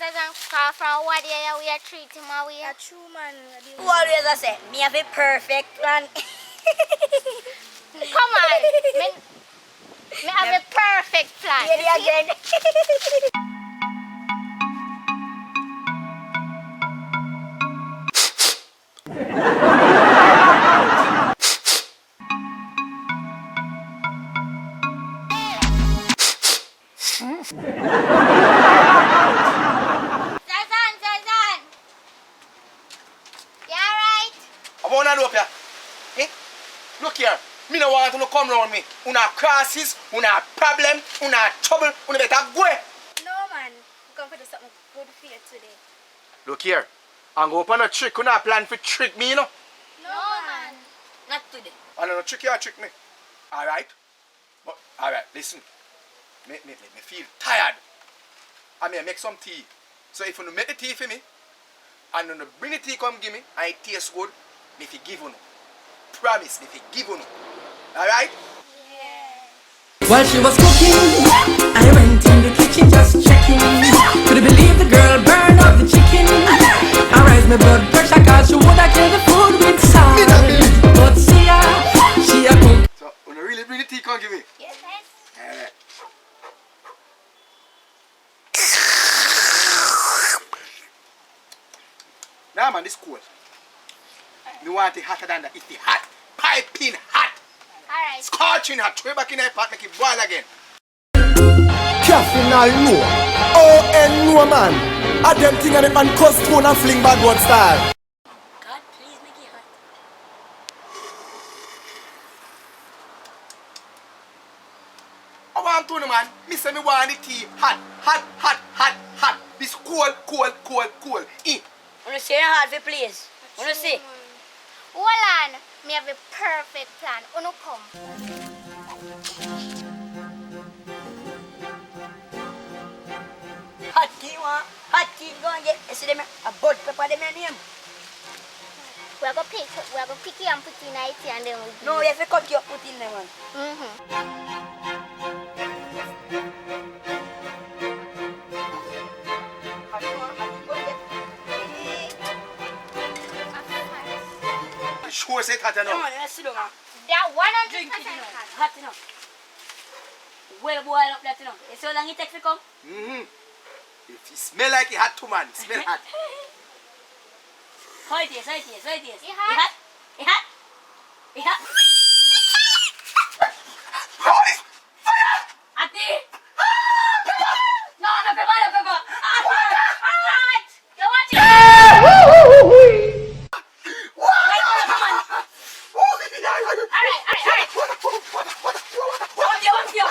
and far from what we are treating my way. A true man. Who always I say, me have a perfect plan. Come on. Me have a perfect plan. Hear it again. Zazan. You alright? I want to know up here. Eh? Look here. Me no want to come round me. Una crisis, una problem, una trouble, una better go. No man. We come for do something good for you today. Look here. I'm going on a trick. Una plan for trick me, you know. No, man. Not today. I don't know trick you or trick me. Alright? But alright, listen. Me feel tired. I may make some tea. So if you make the tea for me, and you bring the tea come give me, and it tastes good, me fi give you. Promise, me fi give you. Alright? While she was cooking, I went in the kitchen just checking. Couldn't believe the girl burned up the chicken. I raised my blood pressure cause she woulda killed the food with salt. But see ya, she a cook. So, you really bring the tea come give me? Yes. Alright. Nah man, this cold. Me want it hotter than that. It's the hot, piping hot, Alright. scorching hot. Throw it back in the pot, make it boil again. Caffeine all no. O-N no man. A them thing and them man cuss tone and fling bad word style. God, please make it hot. I want to know man. Me say me want the tea hot. This cold. Wanna see your heart for please? Wanna see? Hold on. Me have a perfect plan. Uno come. Hot tea, one. Hot tea, go and get. You see them a bud pepper, them your name. We're going to pick it and put it in it and then we No, you have to cut you up, put in them one. Sure say it hot Come enough. on, let's sit down. They are 100% Drink it enough. hot. Hot enough. Well boil up that enough. You see how long it takes to come? If it smell like it hot too man, it smell hot. How it is. It hot? It hot? It hot? Holy Ati! No, pepper. Alright! You watch it! Alright. One view.